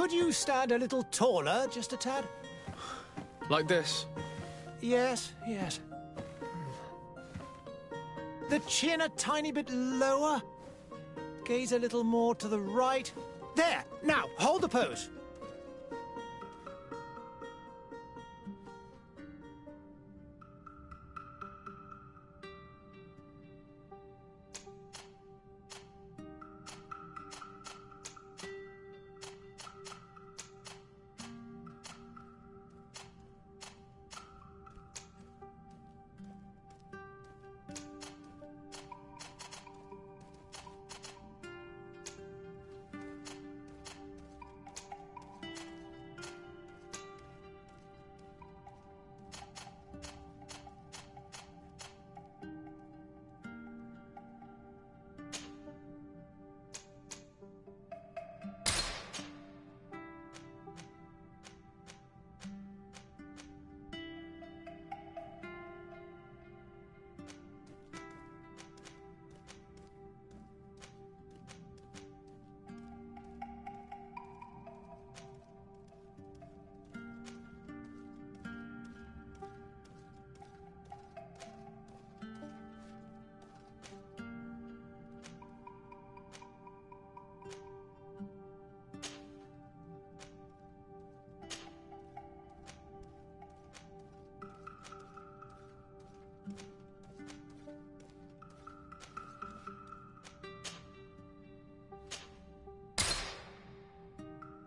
Could you stand a little taller, just a tad? Like this? Yes, yes. The chin a tiny bit lower. Gaze a little more to the right. There! Now, hold the pose.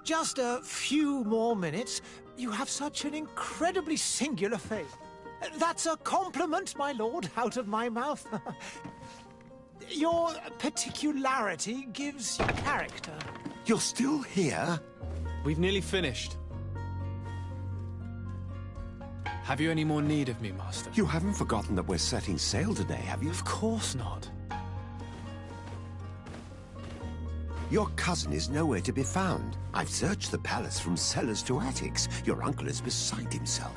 Just a few more minutes. You have such an incredibly singular face. That's a compliment, my lord, out of my mouth. Your particularity gives you character. You're still here? We've nearly finished. Have you any more need of me, Master? You haven't forgotten that we're setting sail today, have you? Of course not. Your cousin is nowhere to be found. I've searched the palace from cellars to attics. Your uncle is beside himself.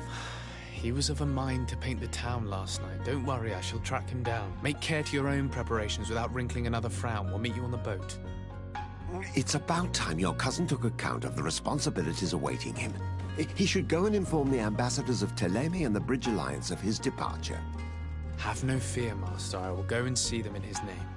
He was of a mind to paint the town last night. Don't worry, I shall track him down. Make care to your own preparations without wrinkling another frown. We'll meet you on the boat. It's about time your cousin took account of the responsibilities awaiting him. He should go and inform the ambassadors of Teleme and the Bridge Alliance of his departure. Have no fear, Master. I will go and see them in his name.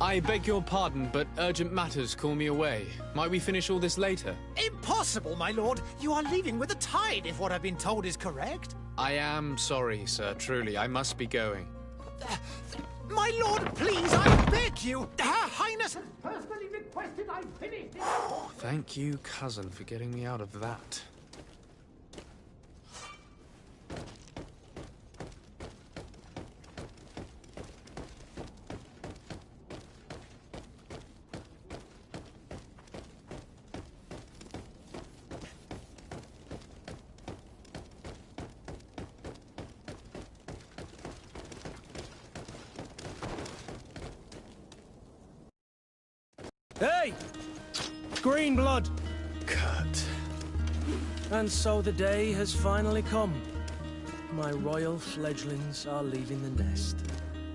I beg your pardon, but urgent matters call me away. Might we finish all this later? Impossible, my lord. You are leaving with the tide, if what I've been told is correct. I am sorry, sir. Truly, I must be going. My lord, please, I beg you. Her Highness has personally requested I finish it. Thank you, cousin, for getting me out of that. Hey! Green blood! Kurt. And so the day has finally come. My royal fledglings are leaving the nest.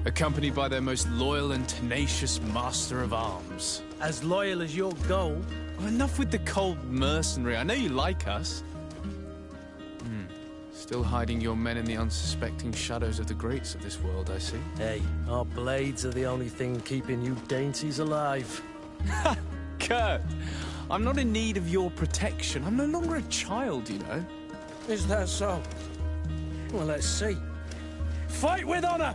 Accompanied by their most loyal and tenacious master of arms. As loyal as your gold. Well, enough with the cold mercenary. I know you like us. Still hiding your men in the unsuspecting shadows of the greats of this world, I see. Hey, our blades are the only thing keeping you dainties alive. Kurt, I'm not in need of your protection. I'm no longer a child, you know. Is that so? Well, let's see. Fight with honor!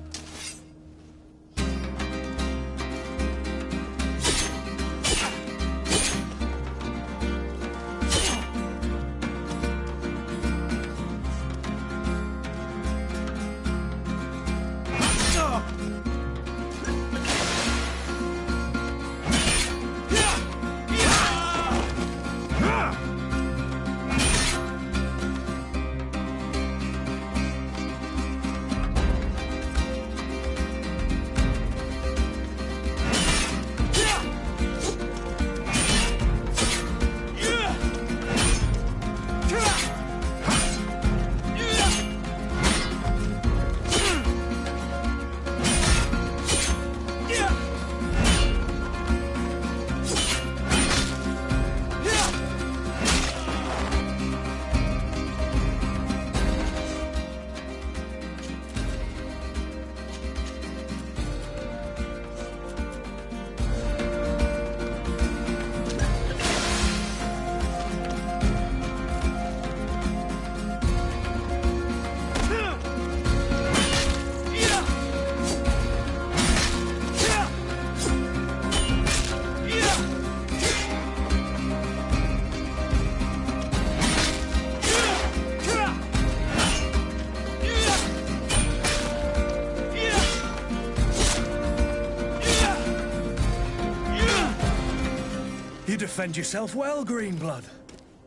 defend yourself well, Greenblood.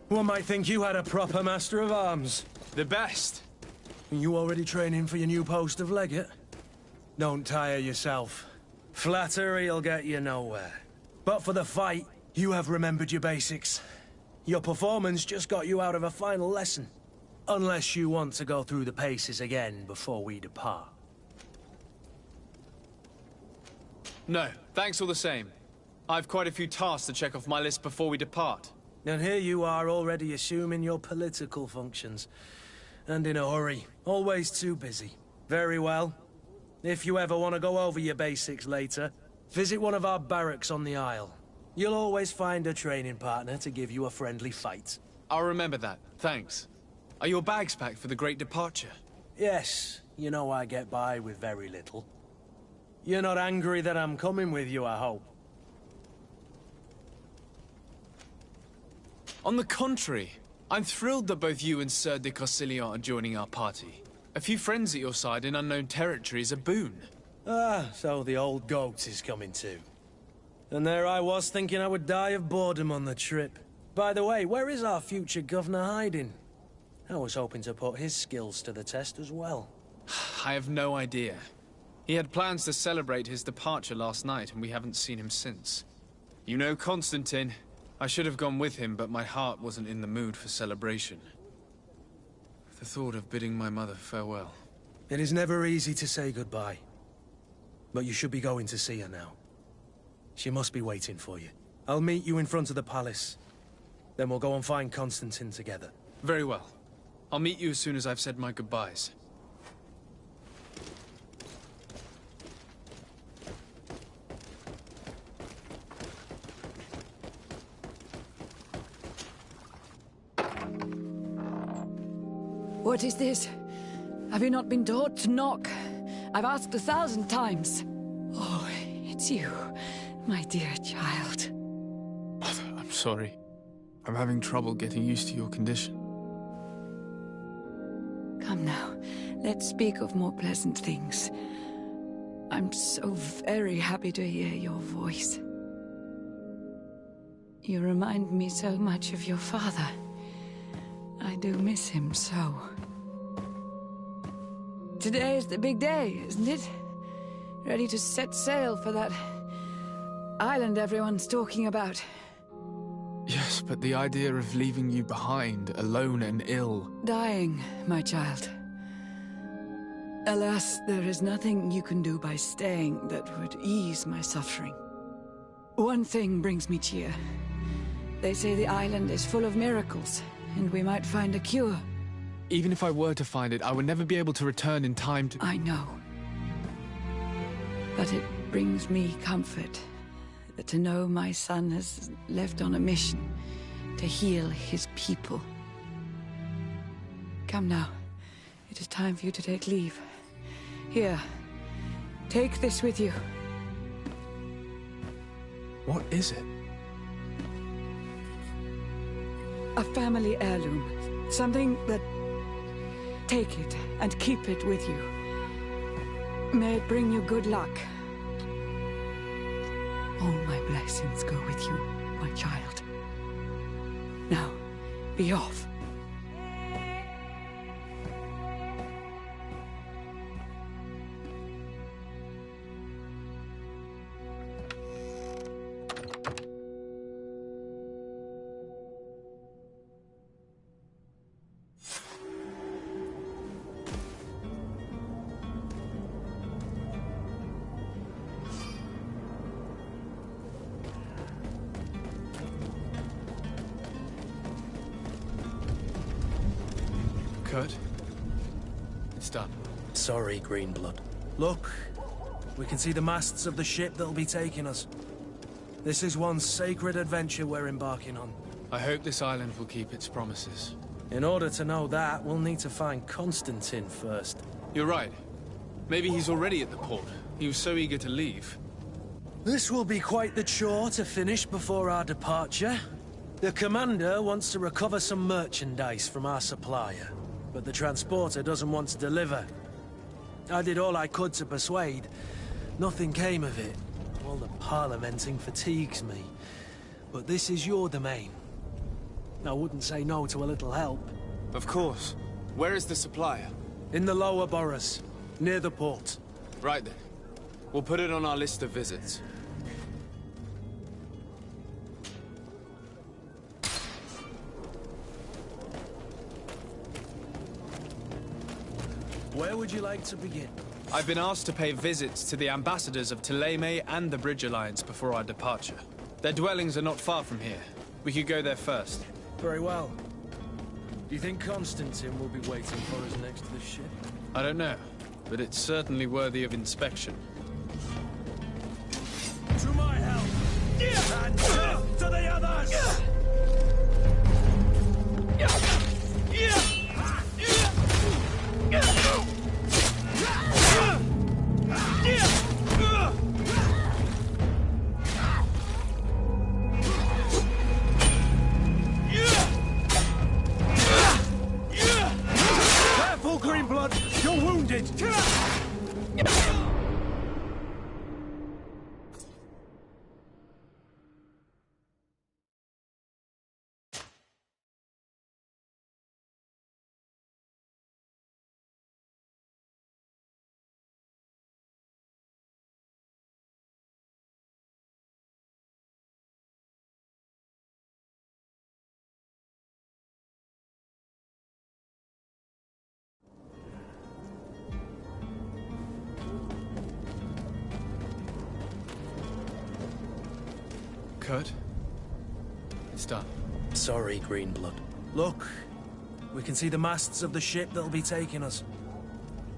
One might think you had a proper master of arms. The best. You already training for your new post of legate? Don't tire yourself. Flattery'll get you nowhere. But for the fight, you have remembered your basics. Your performance just got you out of a final lesson. Unless you want to go through the paces again before we depart. No, thanks all the same. I've quite a few tasks to check off my list before we depart. And here you are already assuming your political functions. And in a hurry. Always too busy. Very well. If you ever want to go over your basics later, visit one of our barracks on the Isle. You'll always find a training partner to give you a friendly fight. I'll remember that, thanks. Are your bags packed for the great departure? Yes, you know I get by with very little. You're not angry that I'm coming with you, I hope. On the contrary, I'm thrilled that both you and Sir de Corsillon are joining our party. A few friends at your side in unknown territory is a boon. Ah, so the old goat is coming too. And there I was thinking I would die of boredom on the trip. By the way, where is our future governor hiding? I was hoping to put his skills to the test as well. I have no idea. He had plans to celebrate his departure last night, and we haven't seen him since. You know Constantine. I should have gone with him, but my heart wasn't in the mood for celebration. The thought of bidding my mother farewell. It is never easy to say goodbye. But you should be going to see her now. She must be waiting for you. I'll meet you in front of the palace. Then we'll go and find Constantine together. Very well. I'll meet you as soon as I've said my goodbyes. What is this? Have you not been taught to knock? I've asked 1,000 times. Oh, it's you, my dear child. Mother, I'm sorry. I'm having trouble getting used to your condition. Come now, let's speak of more pleasant things. I'm so very happy to hear your voice. You remind me so much of your father. I do miss him so. Today is the big day, isn't it? Ready to set sail for that island everyone's talking about. Yes, but the idea of leaving you behind, alone and ill... Dying, my child. Alas, there is nothing you can do by staying that would ease my suffering. One thing brings me cheer. They say the island is full of miracles, and we might find a cure. Even if I were to find it, I would never be able to return in time to... I know. But it brings me comfort to know my son has left on a mission to heal his people. Come now. It is time for you to take leave. Here, take this with you. What is it? A family heirloom. Something that... Take it and keep it with you. May it bring you good luck. All my blessings go with you, my child. Now, be off. Kurt, it's done. Sorry, Greenblood. Look, we can see the masts of the ship that'll be taking us. This is one sacred adventure we're embarking on. I hope this island will keep its promises. In order to know that, we'll need to find Constantine first. You're right. Maybe he's already at the port. He was so eager to leave. This will be quite the chore to finish before our departure. The commander wants to recover some merchandise from our supplier, but the transporter doesn't want to deliver. I did all I could to persuade. Nothing came of it. All the parliamenting fatigues me. But this is your domain. I wouldn't say no to a little help. Of course. Where is the supplier? In the lower boroughs, near the port. Right then. We'll put it on our list of visits. Where would you like to begin? I've been asked to pay visits to the ambassadors of Thélème and the Bridge Alliance before our departure. Their dwellings are not far from here. We could go there first. Very well. Do you think Constantine will be waiting for us next to the ship? I don't know, but it's certainly worthy of inspection. To my help! And death to the others! Careful, Greenblood! You're wounded! Kurt? It's done. Sorry, Greenblood. Look, we can see the masts of the ship that'll be taking us.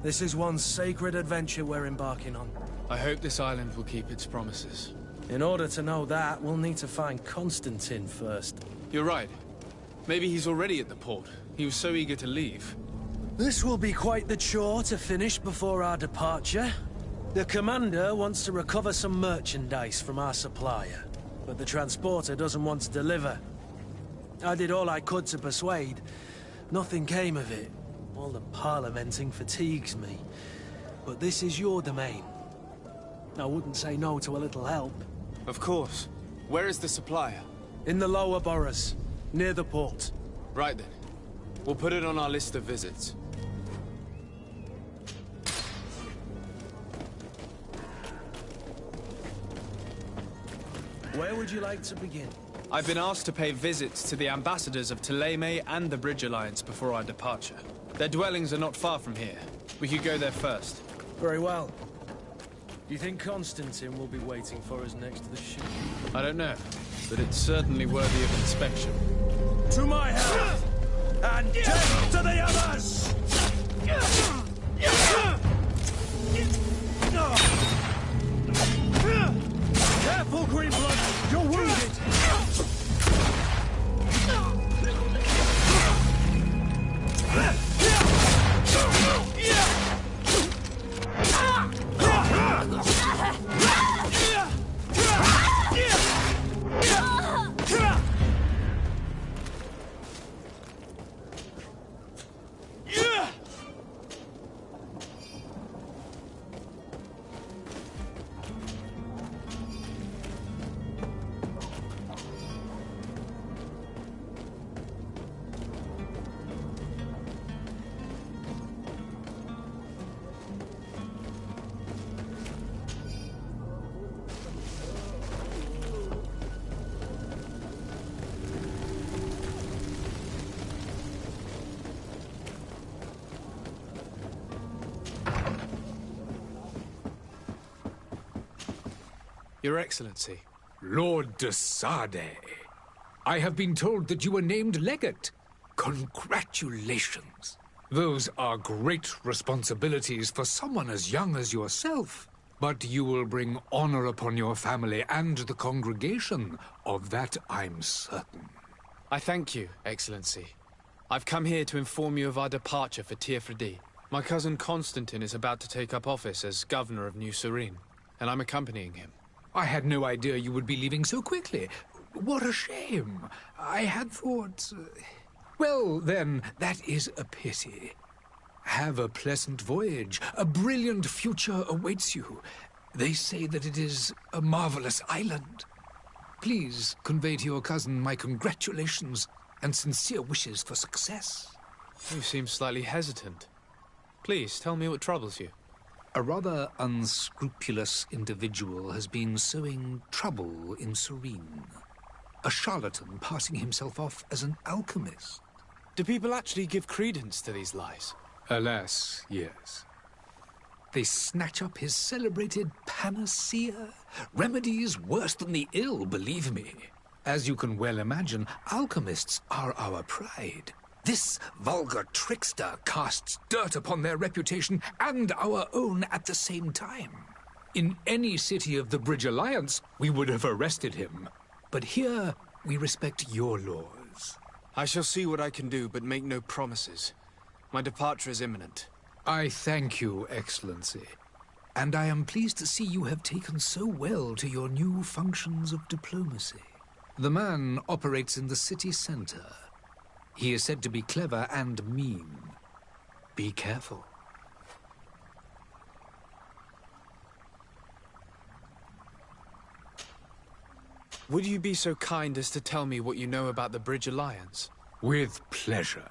This is one sacred adventure we're embarking on. I hope this island will keep its promises. In order to know that, we'll need to find Constantine first. You're right. Maybe he's already at the port. He was so eager to leave. This will be quite the chore to finish before our departure. The commander wants to recover some merchandise from our supplier, but the transporter doesn't want to deliver. I did all I could to persuade. Nothing came of it. All the parliamenting fatigues me. But this is your domain. I wouldn't say no to a little help. Of course. Where is the supplier? In the lower boroughs, near the port. Right then. We'll put it on our list of visits. Where would you like to begin? I've been asked to pay visits to the ambassadors of Thélème and the Bridge Alliance before our departure. Their dwellings are not far from here. We could go there first. Very well. Do you think Constantine will be waiting for us next to the ship? I don't know, but it's certainly worthy of inspection. To my help! And death to the others! Careful, Greenblood! You're wounded! Your Excellency. Lord de Sade, I have been told that you were named legate. Congratulations. Those are great responsibilities for someone as young as yourself. But you will bring honor upon your family and the congregation. Of that I'm certain. I thank you, Excellency. I've come here to inform you of our departure for Tiefredi. My cousin Constantine is about to take up office as governor of New Serene, and I'm accompanying him. I had no idea you would be leaving so quickly. What a shame. I had thought... Well, then, that is a pity. Have a pleasant voyage. A brilliant future awaits you. They say that it is a marvelous island. Please convey to your cousin my congratulations and sincere wishes for success. You seem slightly hesitant. Please, tell me what troubles you. A rather unscrupulous individual has been sowing trouble in Serene. A charlatan passing himself off as an alchemist. Do people actually give credence to these lies? Alas, yes. They snatch up his celebrated panacea. Remedies worse than the ill, believe me. As you can well imagine, alchemists are our pride. This vulgar trickster casts dirt upon their reputation and our own at the same time. In any city of the Bridge Alliance, we would have arrested him. But here, we respect your laws. I shall see what I can do, but make no promises. My departure is imminent. I thank you, Excellency. And I am pleased to see you have taken so well to your new functions of diplomacy. The man operates in the city center. He is said to be clever and mean. Be careful. Would you be so kind as to tell me what you know about the Bridge Alliance? With pleasure.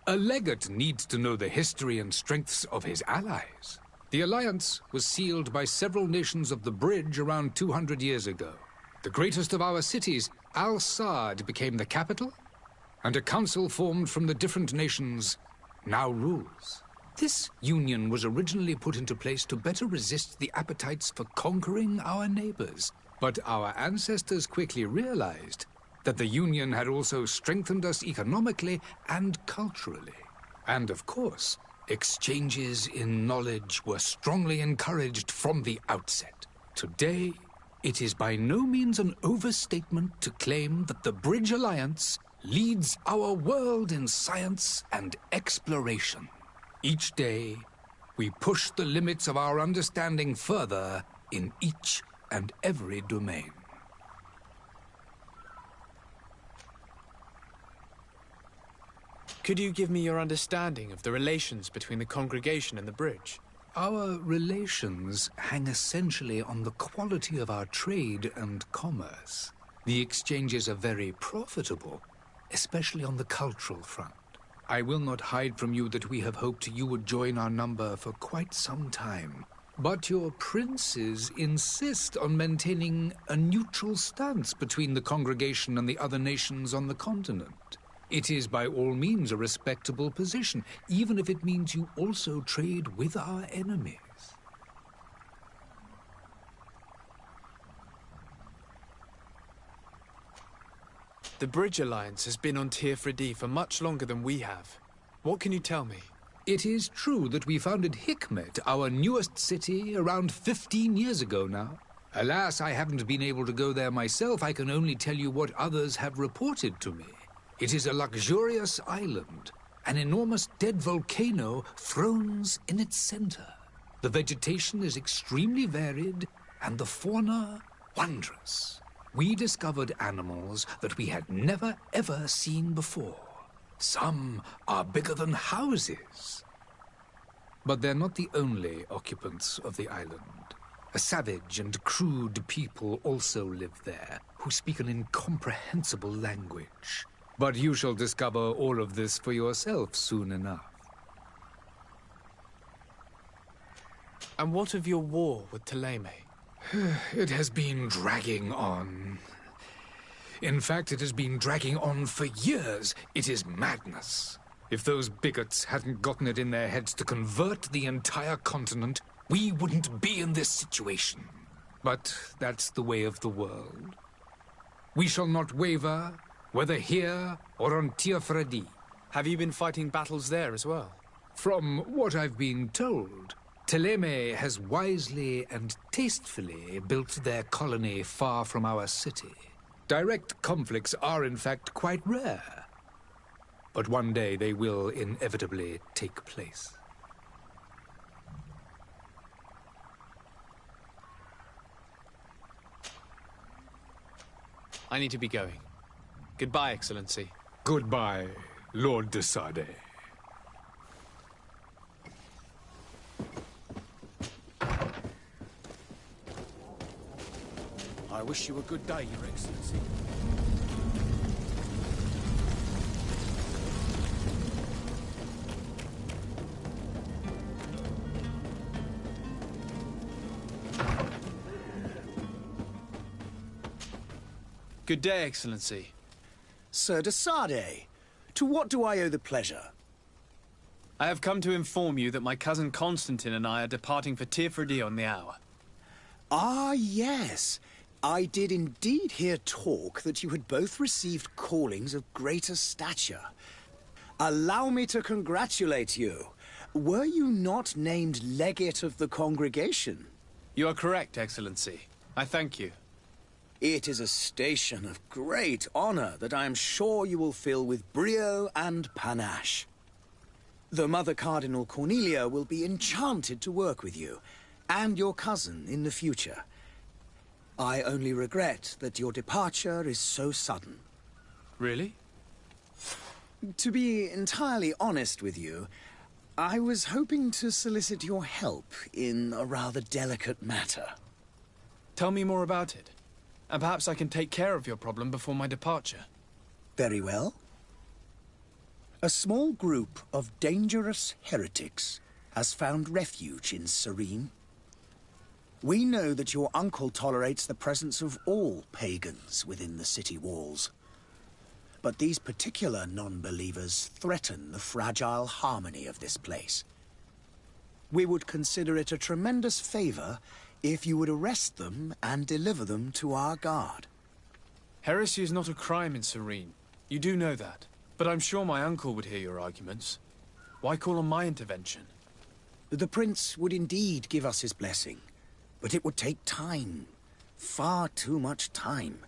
A legate needs to know the history and strengths of his allies. The alliance was sealed by several nations of the Bridge around 200 years ago. The greatest of our cities, Al-Saad, became the capital, and a council formed from the different nations now rules. This union was originally put into place to better resist the appetites for conquering our neighbors. But our ancestors quickly realized that the union had also strengthened us economically and culturally. And of course, exchanges in knowledge were strongly encouraged from the outset. Today, it is by no means an overstatement to claim that the Bridge Alliance leads our world in science and exploration. Each day, we push the limits of our understanding further in each and every domain. Could you give me your understanding of the relations between the congregation and the bridge? Our relations hang essentially on the quality of our trade and commerce. The exchanges are very profitable, especially on the cultural front. I will not hide from you that we have hoped you would join our number for quite some time. But your princes insist on maintaining a neutral stance between the congregation and the other nations on the continent. It is by all means a respectable position, even if it means you also trade with our enemies. The Bridge Alliance has been on Tirfredi for much longer than we have. What can you tell me? It is true that we founded Hikmet, our newest city, around 15 years ago now. Alas, I haven't been able to go there myself. I can only tell you what others have reported to me. It is a luxurious island. An enormous dead volcano thrones in its center. The vegetation is extremely varied, and the fauna wondrous. We discovered animals that we had never ever seen before. Some are bigger than houses. But they're not the only occupants of the island. A savage and crude people also live there, who speak an incomprehensible language. But you shall discover all of this for yourself soon enough. And what of your war with Thélème? It has been dragging on. In fact, it has been dragging on for years. It is madness. If those bigots hadn't gotten it in their heads to convert the entire continent, we wouldn't be in this situation. But that's the way of the world. We shall not waver, whether here or on Tirfredi. Have you been fighting battles there as well? From what I've been told, Thélème has wisely and tastefully built their colony far from our city. Direct conflicts are, in fact, quite rare. But one day they will inevitably take place. I need to be going. Goodbye, Excellency. Goodbye, Lord de Sade. I wish you a good day, Your Excellency. Good day, Excellency. Sir de Sade, to what do I owe the pleasure? I have come to inform you that my cousin Constantine and I are departing for Tirfredi on the hour. Ah, yes. I did indeed hear talk that you had both received callings of greater stature. Allow me to congratulate you. Were you not named legate of the congregation? You are correct, Excellency. I thank you. It is a station of great honor that I am sure you will fill with brio and panache. The Mother Cardinal Cornelia will be enchanted to work with you, and your cousin in the future. I only regret that your departure is so sudden. Really? To be entirely honest with you, I was hoping to solicit your help in a rather delicate matter. Tell me more about it, and perhaps I can take care of your problem before my departure. Very well. A small group of dangerous heretics has found refuge in Serene. We know that your uncle tolerates the presence of all pagans within the city walls. But these particular non-believers threaten the fragile harmony of this place. We would consider it a tremendous favor if you would arrest them and deliver them to our guard. Heresy is not a crime in Serene. You do know that. But I'm sure my uncle would hear your arguments. Why call on my intervention? The prince would indeed give us his blessing, but it would take time. Far too much time.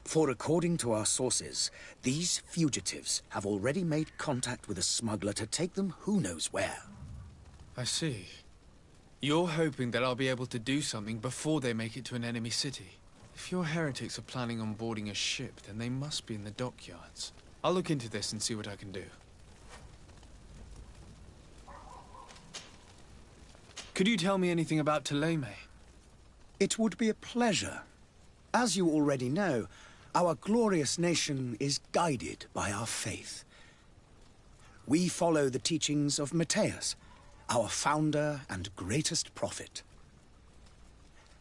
For according to our sources, these fugitives have already made contact with a smuggler to take them who knows where. I see. You're hoping that I'll be able to do something before they make it to an enemy city. If your heretics are planning on boarding a ship, then they must be in the dockyards. I'll look into this and see what I can do. Could you tell me anything about Thélème? It would be a pleasure. As you already know, our glorious nation is guided by our faith. We follow the teachings of Matthias, our founder and greatest prophet,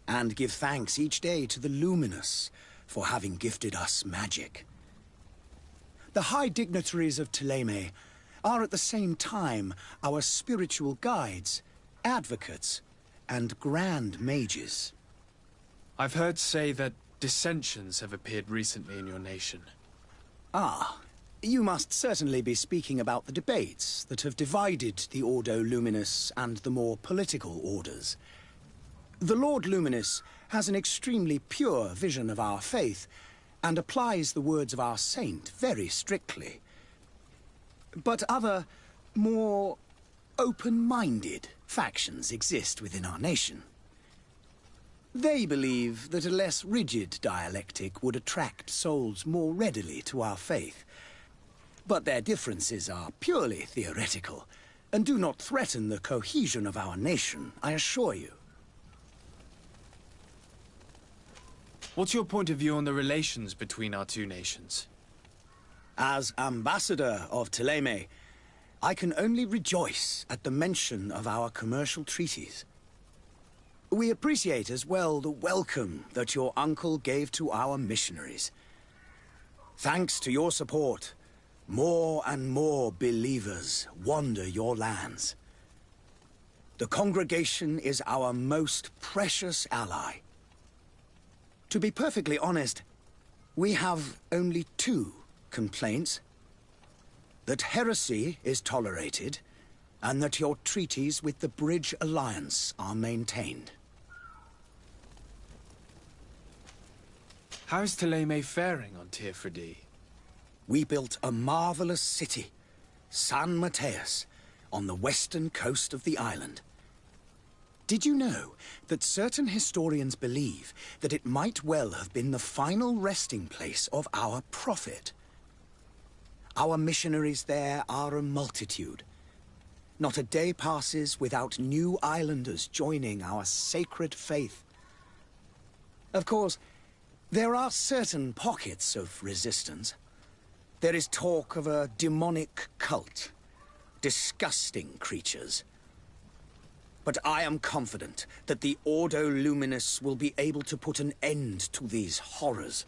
and give thanks each day to the Luminous for having gifted us magic. The high dignitaries of Thélème are at the same time our spiritual guides, advocates, and grand mages. I've heard say that dissensions have appeared recently in your nation. Ah, you must certainly be speaking about the debates that have divided the Ordo Luminous and the more political orders. The Lord Luminous has an extremely pure vision of our faith, and applies the words of our saint very strictly. But other, more open-minded factions exist within our nation. They believe that a less rigid dialectic would attract souls more readily to our faith. But their differences are purely theoretical, and do not threaten the cohesion of our nation, I assure you. What's your point of view on the relations between our two nations? As ambassador of Thélème, I can only rejoice at the mention of our commercial treaties. We appreciate as well the welcome that your uncle gave to our missionaries. Thanks to your support, more and more believers wander your lands. The congregation is our most precious ally. To be perfectly honest, we have only two complaints. That heresy is tolerated, and that your treaties with the Bridge Alliance are maintained. How is Thélème faring on Tirfredi? We built a marvelous city, San Matthias, on the western coast of the island. Did you know that certain historians believe that it might well have been the final resting place of our prophet? Our missionaries there are a multitude. Not a day passes without new islanders joining our sacred faith. Of course, there are certain pockets of resistance. There is talk of a demonic cult. Disgusting creatures. But I am confident that the Ordo Luminous will be able to put an end to these horrors.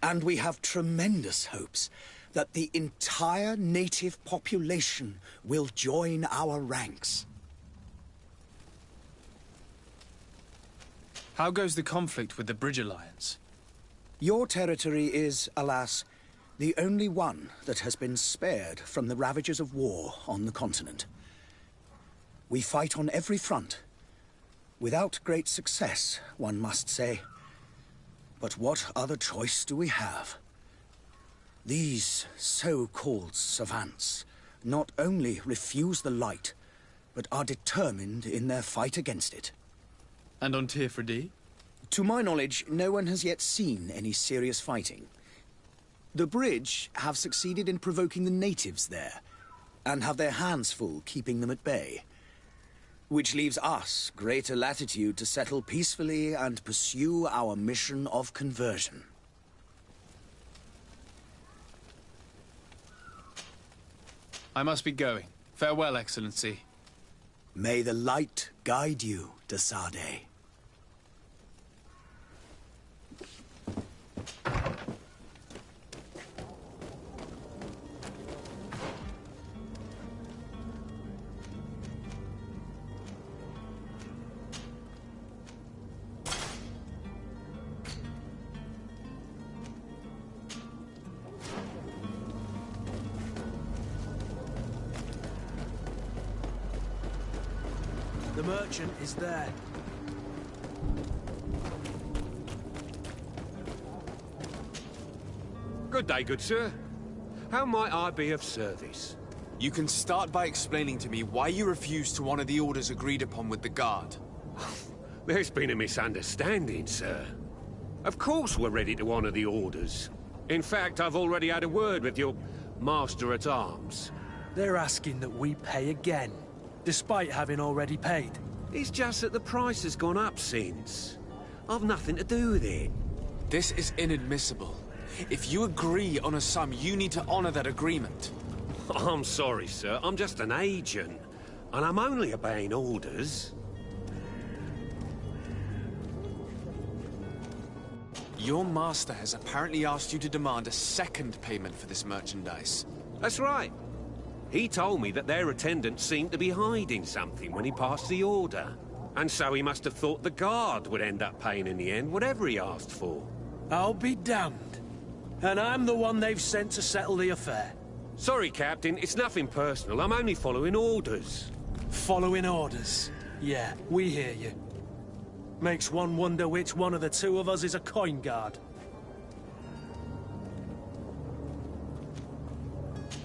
And we have tremendous hopes that the entire native population will join our ranks. How goes the conflict with the Bridge Alliance? Your territory is, alas, the only one that has been spared from the ravages of war on the continent. We fight on every front. Without great success, one must say. But what other choice do we have? These so-called savants not only refuse the light, but are determined in their fight against it. And on Tirfredi? To my knowledge, no one has yet seen any serious fighting. The Bridge have succeeded in provoking the natives there, and have their hands full keeping them at bay. Which leaves us greater latitude to settle peacefully and pursue our mission of conversion. I must be going. Farewell, Excellency. May the light guide you, de Sade. The merchant is there. Good day, good sir. How might I be of service? You can start by explaining to me why you refuse to honor the orders agreed upon with the Guard. There's been a misunderstanding, sir. Of course we're ready to honor the orders. In fact, I've already had a word with your Master-at-Arms. They're asking that we pay again, despite having already paid. It's just that the price has gone up since. I've nothing to do with it. This is inadmissible. If you agree on a sum, you need to honor that agreement. I'm sorry, sir. I'm just an agent. And I'm only obeying orders. Your master has apparently asked you to demand a second payment for this merchandise. That's right. He told me that their attendant seemed to be hiding something when he passed the order. And so he must have thought the Guard would end up paying in the end, whatever he asked for. I'll be damned. And I'm the one they've sent to settle the affair. Sorry, Captain, it's nothing personal. I'm only following orders. Following orders? Yeah, we hear you. Makes one wonder which one of the two of us is a coin guard.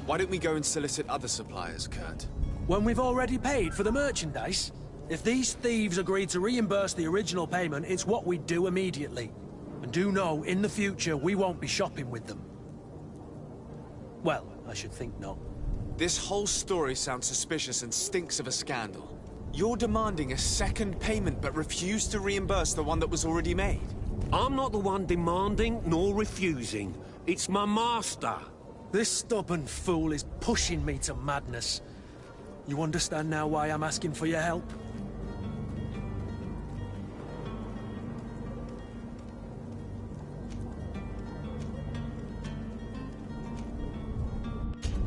Why don't we go and solicit other suppliers, Kurt? When we've already paid for the merchandise? If these thieves agree to reimburse the original payment, it's what we do immediately. And do know, in the future, we won't be shopping with them. Well, I should think not. This whole story sounds suspicious and stinks of a scandal. You're demanding a second payment but refuse to reimburse the one that was already made. I'm not the one demanding nor refusing. It's my master. This stubborn fool is pushing me to madness. You understand now why I'm asking for your help?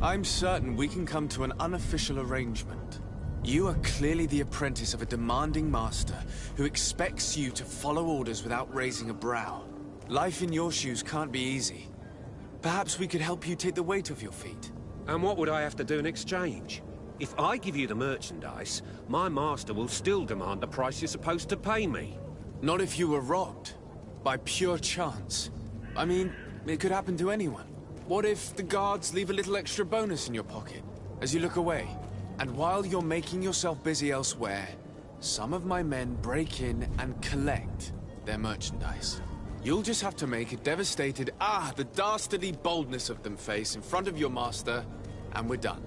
I'm certain we can come to an unofficial arrangement. You are clearly the apprentice of a demanding master who expects you to follow orders without raising a brow. Life in your shoes can't be easy. Perhaps we could help you take the weight off your feet. And what would I have to do in exchange? If I give you the merchandise, my master will still demand the price you're supposed to pay me. Not if you were robbed. By pure chance. I mean, it could happen to anyone. What if the guards leave a little extra bonus in your pocket as you look away? And while you're making yourself busy elsewhere, some of my men break in and collect their merchandise. You'll just have to make a devastated, the dastardly boldness of them face in front of your master, and we're done.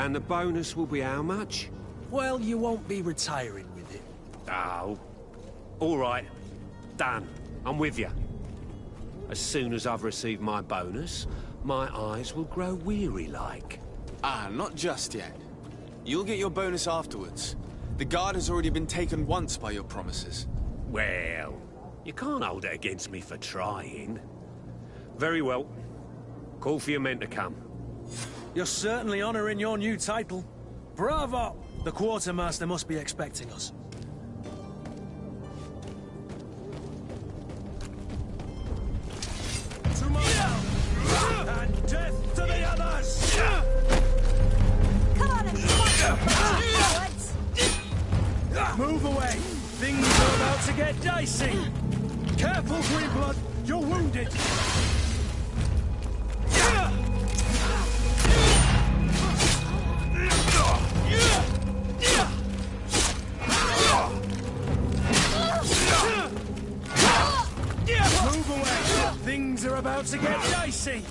And the bonus will be how much? Well, you won't be retiring with it. Oh, all right. Done. I'm with you. As soon as I've received my bonus, my eyes will grow weary-like. Ah, not just yet. You'll get your bonus afterwards. The guard has already been taken once by your promises. Well, you can't hold it against me for trying. Very well. Call for your men to come. You're certainly honouring your new title. Bravo! The quartermaster must be expecting us. Tomorrow! And death to the others! Come on and forwards! Move away! Things are about to get dicey! Careful, Greenblood! You're wounded! Move away! Things are about to get dicey!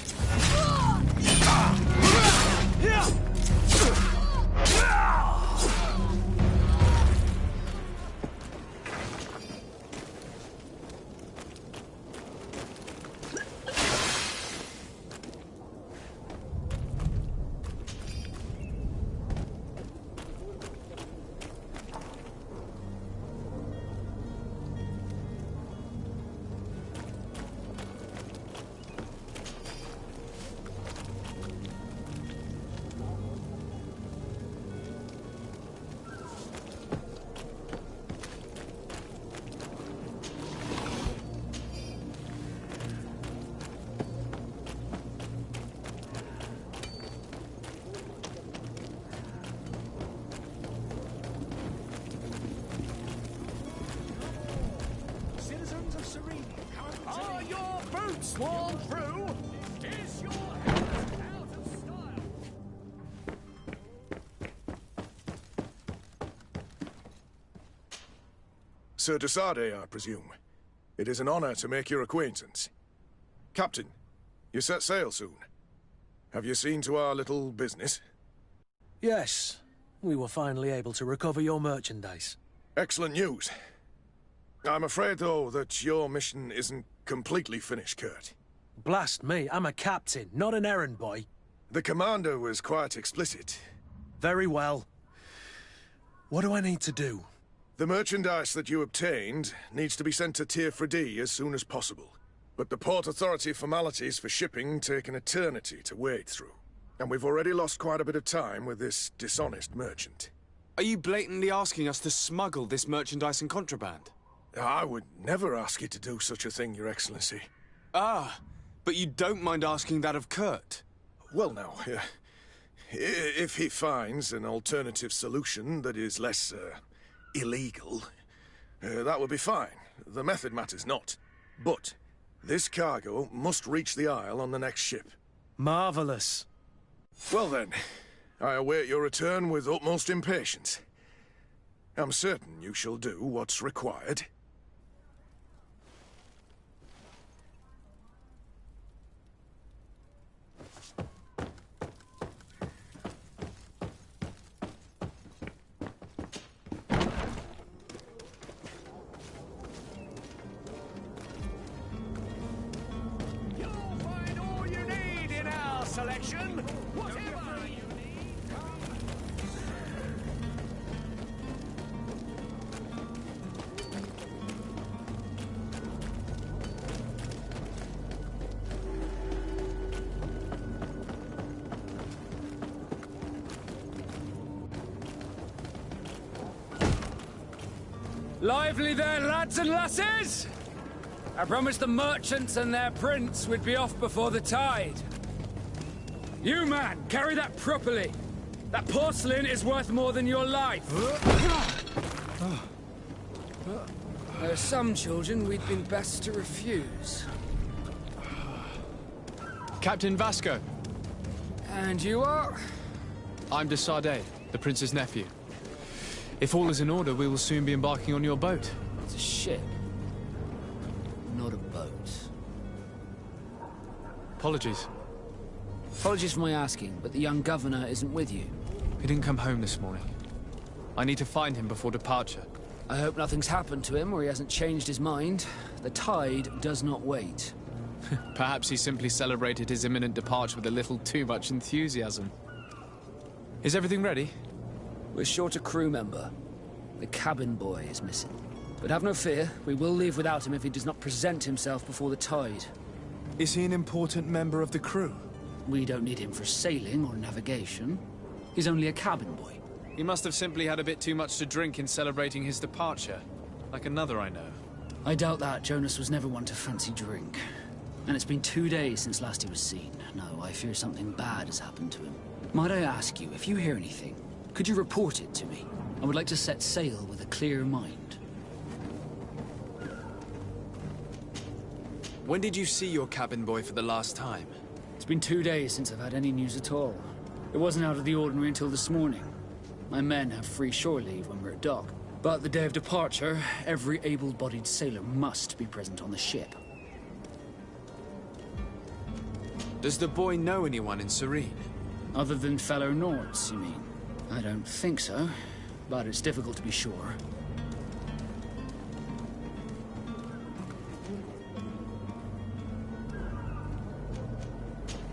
Are your boots worn through? Is your head out of style? Sir de Sardet, I presume. It is an honor to make your acquaintance. Captain, you set sail soon. Have you seen to our little business? Yes. We were finally able to recover your merchandise. Excellent news. I'm afraid, though, that your mission isn't completely finished, Kurt. Blast me, I'm a captain, not an errand boy. The commander was quite explicit. Very well. What do I need to do? The merchandise that you obtained needs to be sent to Tier 4D as soon as possible. But the Port Authority formalities for shipping take an eternity to wade through. And we've already lost quite a bit of time with this dishonest merchant. Are you blatantly asking us to smuggle this merchandise and contraband? I would never ask you to do such a thing, Your Excellency. Ah, but you don't mind asking that of Kurt? Well, now, if he finds an alternative solution that is less, illegal, that would be fine. The method matters not. But this cargo must reach the Isle on the next ship. Marvelous. Well then, I await your return with utmost impatience. I'm certain you shall do what's required. You'll find all you need in our selection. Whatever you need, Lively there, lads and lasses! I promised the merchants and their prince we'd be off before the tide. You, man, carry that properly. That porcelain is worth more than your life. There are some children we'd been best to refuse. Captain Vasco. And you are? I'm de Sardet, the prince's nephew. If all is in order, we will soon be embarking on your boat. It's a ship, not a boat. Apologies. Apologies for my asking, but the young governor isn't with you. He didn't come home this morning. I need to find him before departure. I hope nothing's happened to him or he hasn't changed his mind. The tide does not wait. Perhaps he simply celebrated his imminent departure with a little too much enthusiasm. Is everything ready? We're short a crew member. The cabin boy is missing. But have no fear, we will leave without him if he does not present himself before the tide. Is he an important member of the crew? We don't need him for sailing or navigation. He's only a cabin boy. He must have simply had a bit too much to drink in celebrating his departure. Like another I know. I doubt that. Jonas was never one to fancy drink. And it's been 2 days since last he was seen. No, I fear something bad has happened to him. Might I ask you, if you hear anything, could you report it to me? I would like to set sail with a clear mind. When did you see your cabin boy for the last time? It's been 2 days since I've had any news at all. It wasn't out of the ordinary until this morning. My men have free shore leave when we're at dock. But the day of departure, every able-bodied sailor must be present on the ship. Does the boy know anyone in Serene? Other than fellow Nords, you mean? I don't think so, but it's difficult to be sure.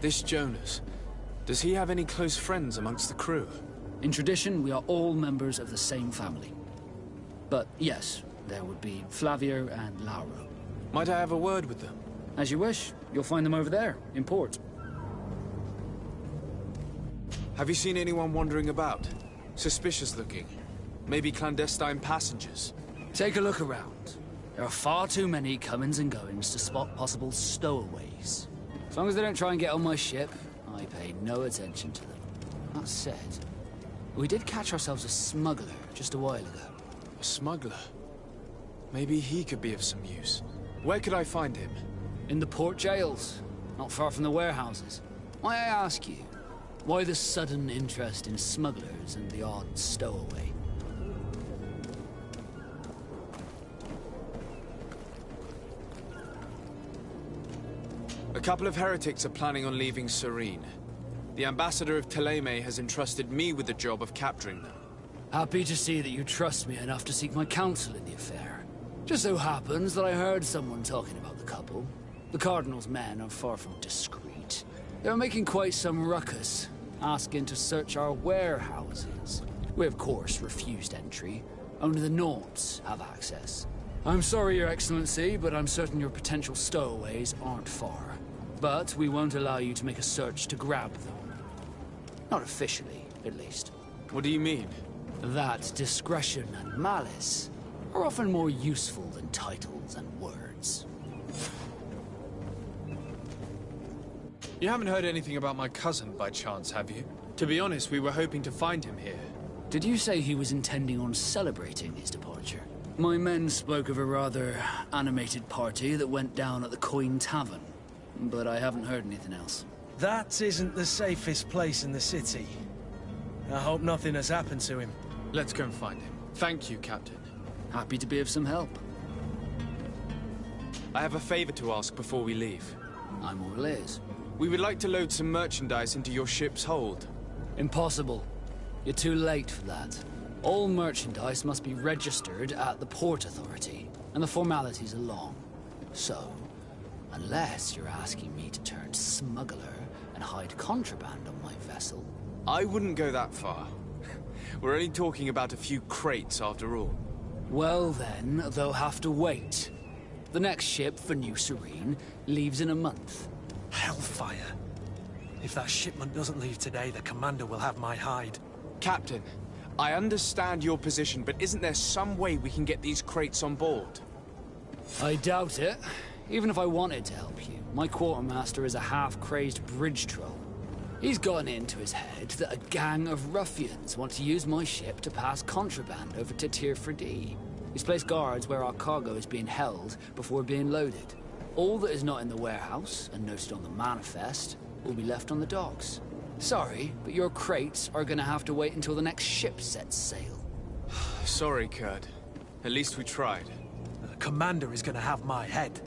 This Jonas, does he have any close friends amongst the crew? In tradition, we are all members of the same family. But yes, there would be Flavio and Lauro. Might I have a word with them? As you wish. You'll find them over there, in port. Have you seen anyone wandering about? Suspicious looking. Maybe clandestine passengers? Take a look around. There are far too many comings and goings to spot possible stowaways. As long as they don't try and get on my ship, I pay no attention to them. That said, we did catch ourselves a smuggler just a while ago. A smuggler? Maybe he could be of some use. Where could I find him? In the port jails, not far from the warehouses. May I ask you, why the sudden interest in smugglers and the odd stowaway? A couple of heretics are planning on leaving Serene. The ambassador of Thélème has entrusted me with the job of capturing them. Happy to see that you trust me enough to seek my counsel in the affair. Just so happens that I heard someone talking about the couple. The Cardinal's men are far from discreet. They're making quite some ruckus, asking to search our warehouses. We, of course, refused entry. Only the Nords have access. I'm sorry, Your Excellency, but I'm certain your potential stowaways aren't far. But we won't allow you to make a search to grab them. Not officially, at least. What do you mean? That discretion and malice are often more useful than titles and words. You haven't heard anything about my cousin by chance, have you? To be honest, we were hoping to find him here. Did you say he was intending on celebrating his departure? My men spoke of a rather animated party that went down at the Coin Tavern, but I haven't heard anything else. That isn't the safest place in the city. I hope nothing has happened to him. Let's go and find him. Thank you, Captain. Happy to be of some help. I have a favor to ask before we leave. I'm all ears. We would like to load some merchandise into your ship's hold. Impossible. You're too late for that. All merchandise must be registered at the Port Authority, and the formalities are long. So, unless you're asking me to turn smuggler and hide contraband on my vessel... I wouldn't go that far. We're only talking about a few crates after all. Well then, they'll have to wait. The next ship for New Serene leaves in a month. Hellfire. If that shipment doesn't leave today, the commander will have my hide. Captain, I understand your position, but isn't there some way we can get these crates on board? I doubt it. Even if I wanted to help you, my quartermaster is a half-crazed bridge troll. He's gotten into his head that a gang of ruffians want to use my ship to pass contraband over to Tir-Freddy. He's placed guards where our cargo is being held before being loaded. All that is not in the warehouse, and noted on the manifest, will be left on the docks. Sorry, but your crates are gonna have to wait until the next ship sets sail. Sorry, Kurt. At least we tried. The commander is gonna have my head.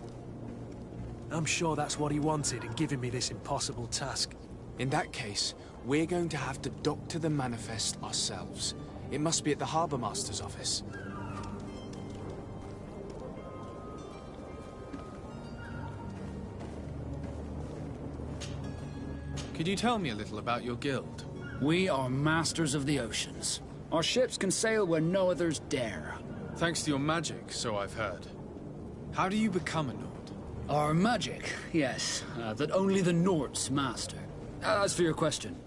I'm sure that's what he wanted in giving me this impossible task. In that case, we're going to have to doctor the manifest ourselves. It must be at the Harbour Master's office. Could you tell me a little about your guild? We are masters of the oceans. Our ships can sail where no others dare. Thanks to your magic, so I've heard. How do you become a Nord? Our magic, yes, that only the Nords master. As for your question,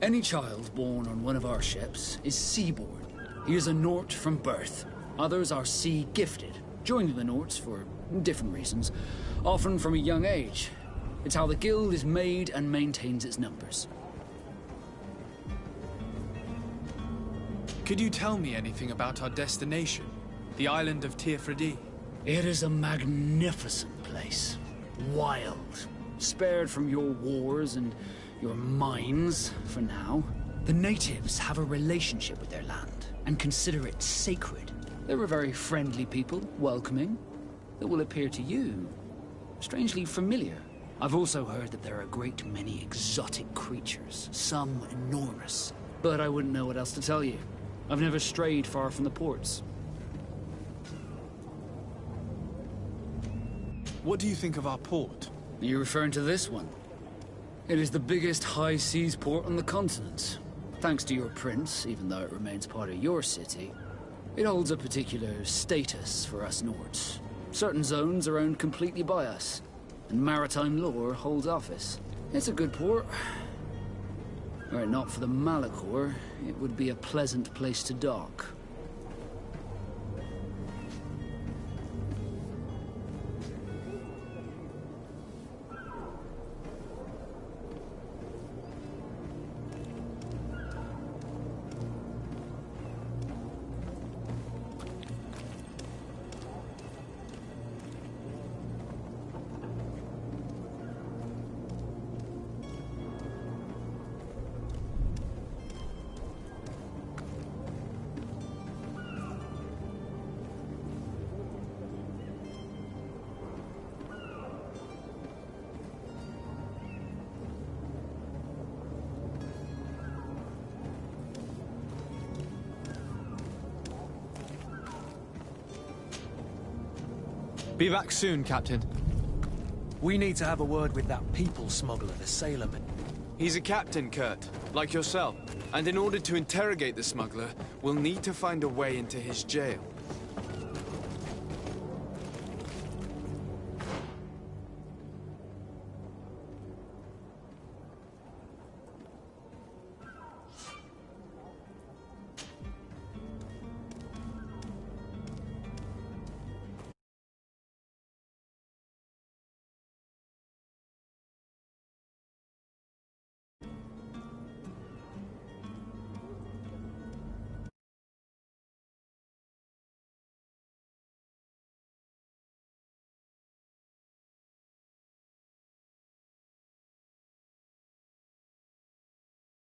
any child born on one of our ships is seaborn. He is a Nord from birth. Others are sea-gifted, joining the Nords for different reasons, often from a young age. It's how the guild is made and maintains its numbers. Could you tell me anything about our destination? The island of Tirfredi? It is a magnificent place. Wild. Spared from your wars and your mines, for now. The natives have a relationship with their land and consider it sacred. They're a very friendly people, welcoming, that will appear to you strangely familiar. I've also heard that there are a great many exotic creatures, some enormous. But I wouldn't know what else to tell you. I've never strayed far from the ports. What do you think of our port? Are you referring to this one? It is the biggest high seas port on the continent. Thanks to your prince, even though it remains part of your city, it holds a particular status for us Nords. Certain zones are owned completely by us, and maritime law holds office. It's a good port. Were it not for the Malachor, it would be a pleasant place to dock. Be back soon, Captain. We need to have a word with that people smuggler, the sailorman. He's a captain, Kurt, like yourself. And in order to interrogate the smuggler, we'll need to find a way into his jail.